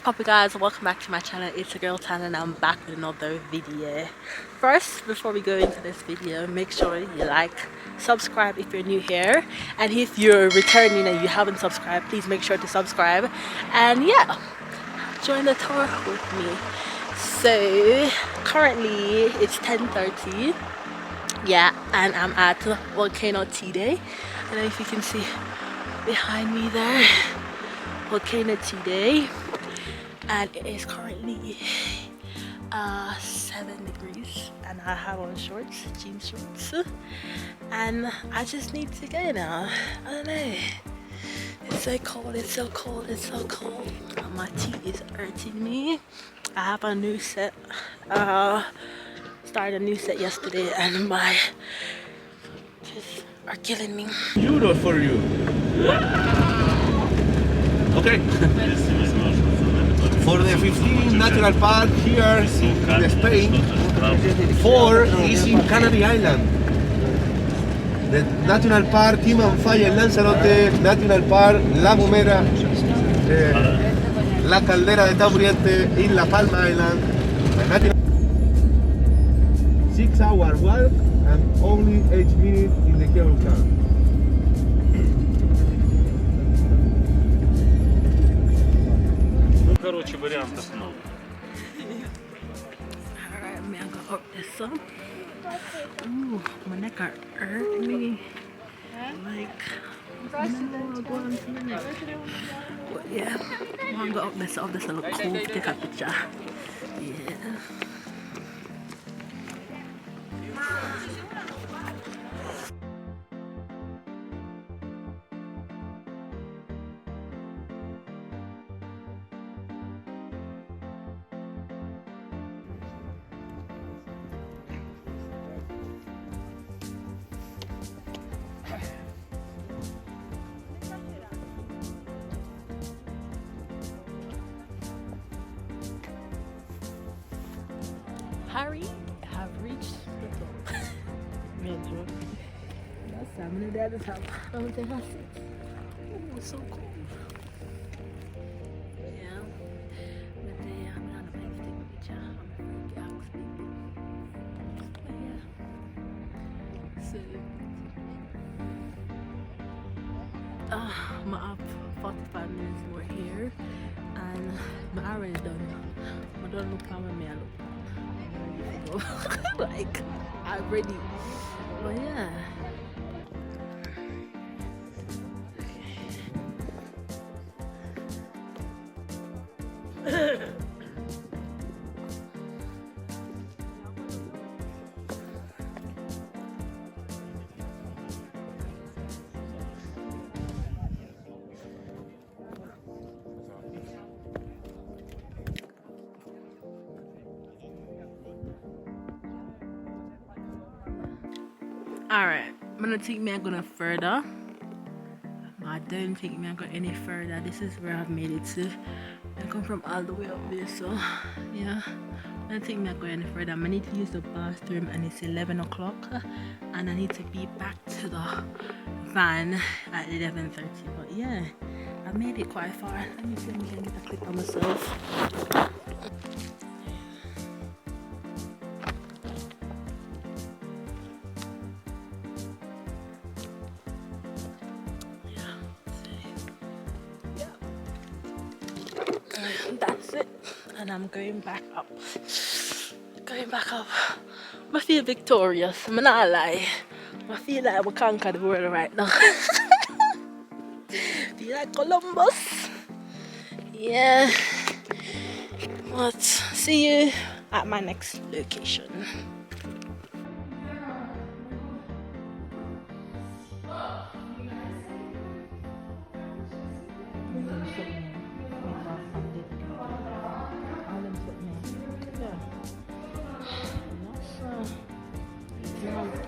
up, you guys? Welcome back to my channel. It's your girl Tiena and I'm back with another video. First, before we go into this video, make sure you like, subscribe if you're new here, and if you're returning and you haven't subscribed, please make sure to subscribe. And yeah, join the tour with me. So currently it's 10:30. Yeah, and I'm at Volcano Teide. I don't know if you can see behind me there, Volcano Teide, and it is currently 7 degrees, and I have on shorts, jean shorts, and I just need to go now. I don't know, it's so cold, it's so cold, it's so cold. My teeth is hurting me. I have a new set, started a new set yesterday, and my teeth are killing me. Euro for you. Okay. For the 15 natural park here in Spain, 4 is in Canary Island. The Natural Park Tiena en Lanzarote, Natural Park La Gomera, La Caldera de Tauriente in La Palma Island. 6 hours walk and only 8 minutes in the cable car. Короче, вариантов много. Alright, I'm gonna go up this up. Ooh, my neck are hurting me. Like, I don't know what's going on to my neck. But yeah, I'm gonna go up this up. This a little cool. Take a picture. Yeah. Harry have reached the top. Metro. That's salmon there at the top. I don't think I see it. Oh, it's so cold. Yeah. But then I'm not a big thing with y'all. I'm afraid to ask people. But yeah. So I'm up 45 minutes more here, and my hour is done. I don't look how me I look. Like, I'm ready. But yeah. Alright, I'm gonna take me, I'm gonna further. I don't think me I go any further. This is where I've made it to. I come from all the way up there, so yeah. I don't think me I go any further. I need to use the bathroom and it's 11 o'clock, and I need to be back to the van at 11:30. But yeah, I made it quite far. Let me see if I can get a clip on myself. That's it, and I'm going back up. I feel victorious, I'm not lie. I feel like we conquered the world right now. Feel like Columbus. Yeah. But see you at my next location.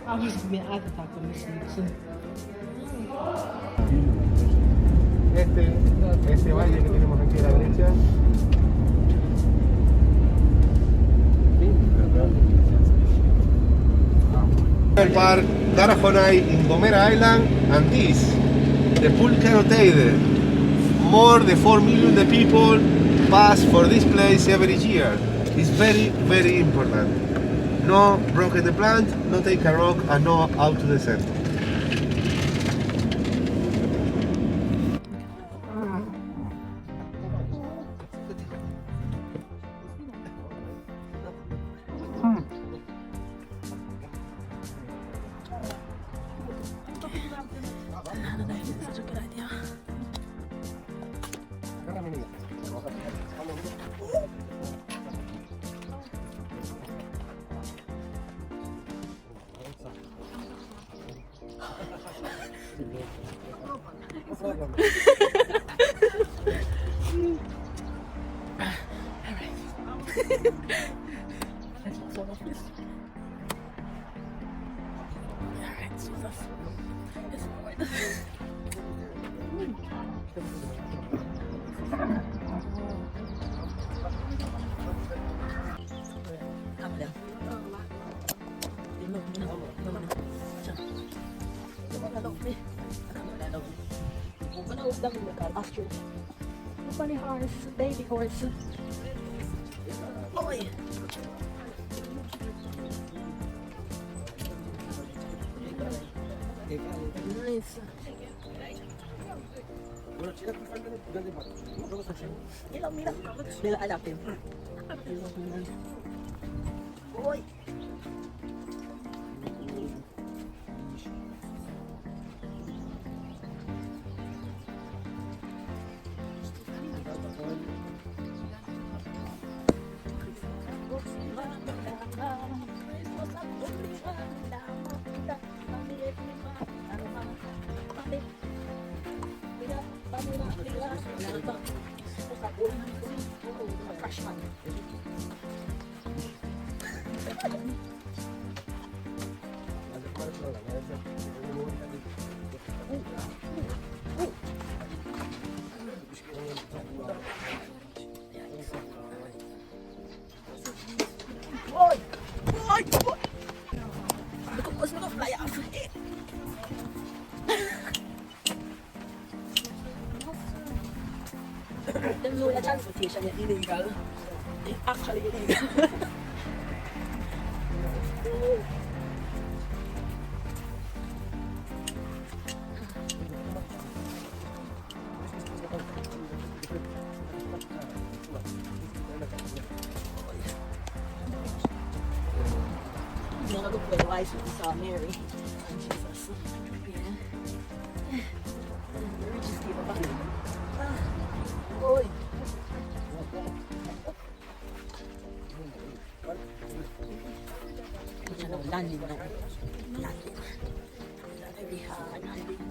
I was being heart attack on this week. Este valle que tenemos aquí a la derecha. El park Garachico in Gomera Island and this, the Volcano Teide. More than 4 million people pass for this place every year. It's very, very important. No broken the plant, no take a rock, and no out to the center. Such a good idea. Funny horse, baby horse. Boy. Nice. Mira. Mira, hanapin. Boy. Them know the transportation is illegal. It's actually illegal. I'm gonna look where the wife saw Mary and Jesus. Yeah. The richest people back. Boy. Landing now. Landing. Very hard landing.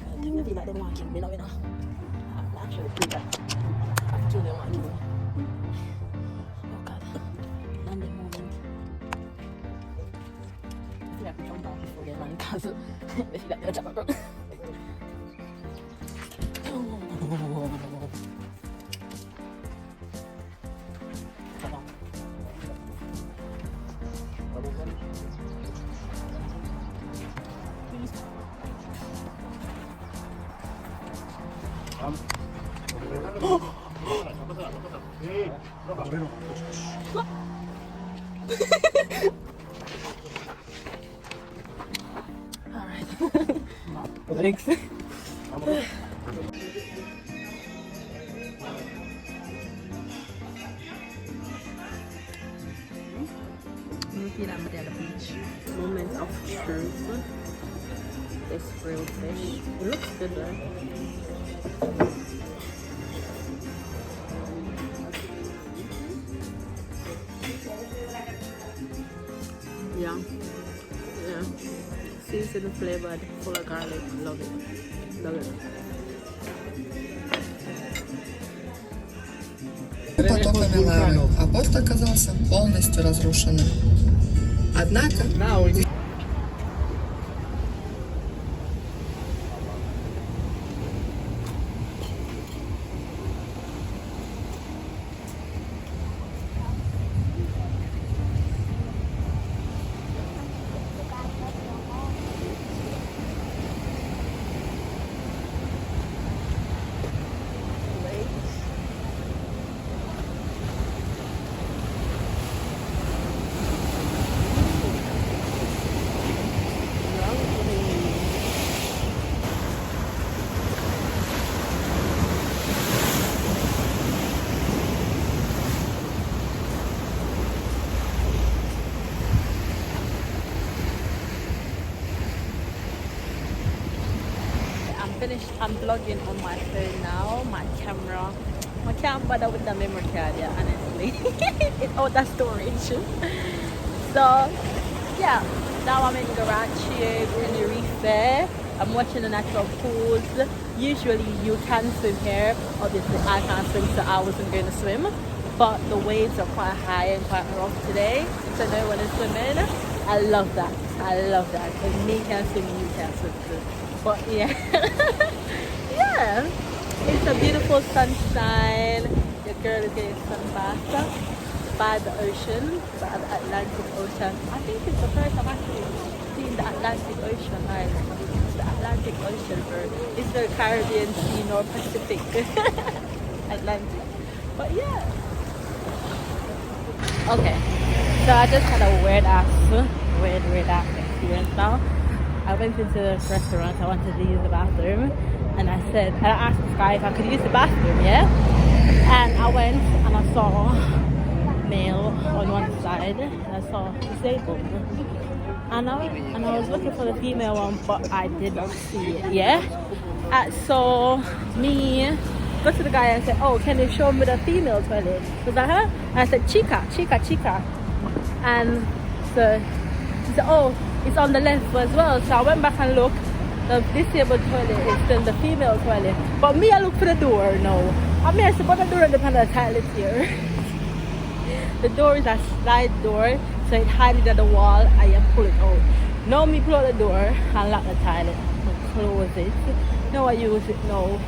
I think maybe like they want to kill me now, you know. I'm actually pretty bad. I've killed them one, you know. Oh God. Landing moment. I think I can jump down before they land because they feel like they're jump up. Alright. Thanks. Looking at the beach. Moment of truth. This grilled fish. It looks good though. Yeah. Seasoned flavored, full of garlic. Love it. Love it. Потоками лавы, а порт оказался полностью разрушенным. Однако... finished unvlogging on my phone now. My camera, I can't bother with the memory card yet, honestly. It's out of storage. So yeah, now I'm in Garachico, Tenerife. I'm watching the natural pools. Usually you can swim here. Obviously I can't swim, so I wasn't going to swim. But the waves are quite high and quite rough today, so no one is swimming. I love that. I love that. If me can swim, you can swim too. But yeah, yeah, it's a beautiful sunshine. Your girl is getting sunbathed by the ocean, by the Atlantic Ocean. I think it's the first time actually seen the Atlantic Ocean. Like, it's the Atlantic Ocean, or it's the Caribbean Sea nor Pacific Atlantic. But yeah. Okay, so I just had a weird ass experience now. I went into this restaurant, I wanted to use the bathroom, and I asked this guy if I could use the bathroom, yeah? And I went and I saw male on one side, and I saw disabled. And I was looking for the female one, but I didn't see it, yeah? So me go to the guy and said, oh, can you show me the female toilet? He was like, huh? And I said, chica. And so he said, oh, it's on the left as well. So I went back and looked. The disabled toilet is still the female toilet. But me, I look for the door, no. I mean, I said, but the door depends on the toilet here. The door is a slide door, so it hides it at the wall and you pull it out. No, me pull out the door and lock the toilet and close it. No, I use it, no.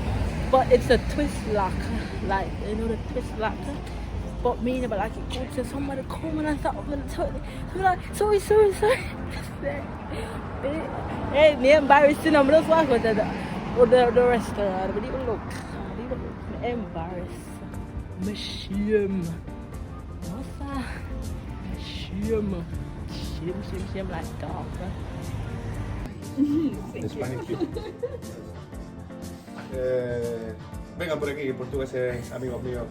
But it's a twist lock, like, you know, the twist lock. But me, never like it good, so somebody come and I thought I'm gonna toilet. So I'm like, sorry. Hey, me embarrassing, I'm just walking to the restaurant. I didn't look. I'm embarrassed. I'm shame. What's that? Shame. Shame like dog. Vengan por aquí, portugueses amigos míos,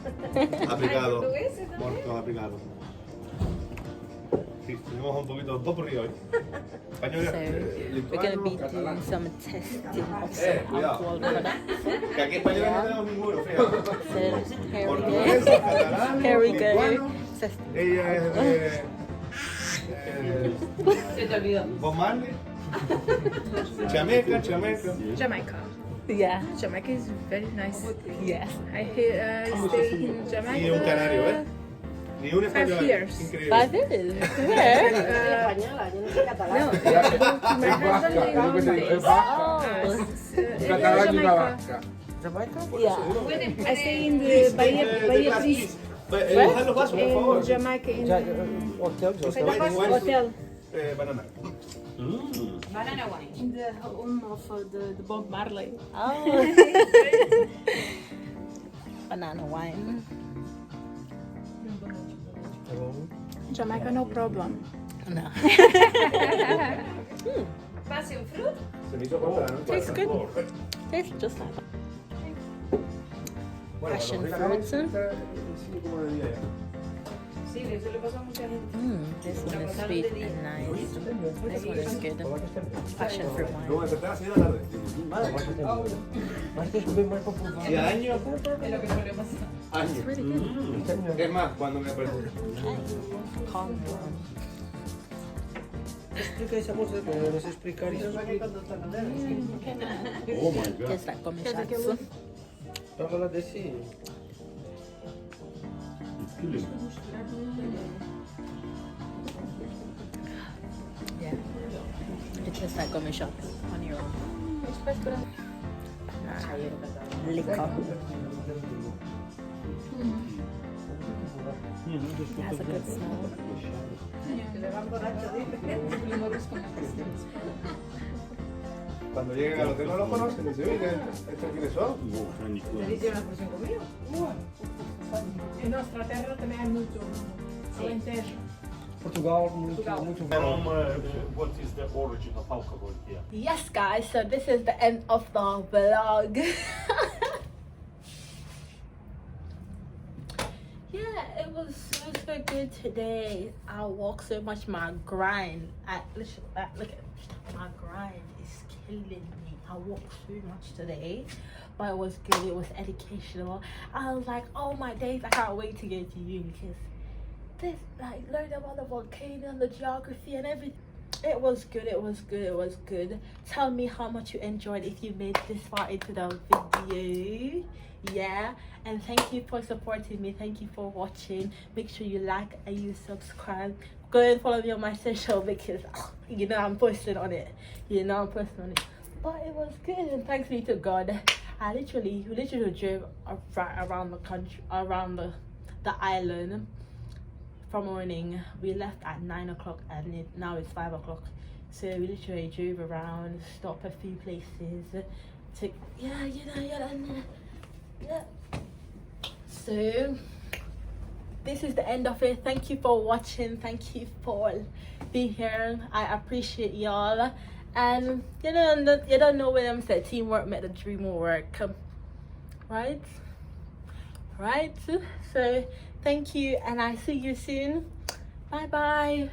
aplicados, muertos aplicados. Sí, tenemos un poquito de popurrí hoy. Español, we're going to be doing some testing of some alcohol products. Que aquí españoles no tenemos ninguno, fíjate. So Portugués, catalán, here we go. lituano. Testing. Ella es de Bob Marley. Jamaica. Yeah. Jamaica is very nice. Yes. I stay in Jamaica. Y un canario, ¿eh? Ni un español. 5 years. Increíble. 5 years. Where? No, my husband in London. Oh. Yeah. I stay in the Bahia Pris. Bajar los vasos, por In favor. Jamaica in Hotel. hotel. Banana. Banana wine. In the home of the Bob Marley. Oh. Banana wine. Jamaica, no problem. No. Passion fruit? Tastes good. Tastes just like passion fruits. This one is sweet and nice. This one is good. Passion fruit wine. It's really good. Es más, cuando me Calm down. Explica esa voz, ¿puedes explicar eso? Oh my God. Tastes like gummy shots. Parla de sí. Yeah. It tastes like gummy shots on your own. Liquor. It has a good smell. Cuando lleguen al hotel no lo conocen, dicen, oye, ¿estos quiénes son? In nostra terra também é muito Alentejo. Portugal, muito. What is the origin of alcohol here? Yes, guys, so this is the end of the vlog. Yeah, it was so good today. I walked so much. My grind, look at my grind is killing me. I walked so much today, but it was good. It was educational. I was like, oh my days, I can't wait to go to uni because this, like, learn about the volcano and the geography and everything. It was good. It was good. It was good. Tell me how much you enjoyed if you made this far into the video. Yeah, and thank you for supporting me. Thank you for watching. Make sure you like and you subscribe. Go and follow me on my social because you know I'm posting on it. You know I'm posting on it. But it was good, and thanks be to God. We literally drove around the country, around the island. From morning. We left at 9 o'clock and now it's 5 o'clock. So we literally drove around, stopped a few places to yeah. So this is the end of it. Thank you for watching. Thank you for being here. I appreciate y'all. And you don't know when I'm saying teamwork made the dream work. Right? So thank you, and I see you soon. Bye bye.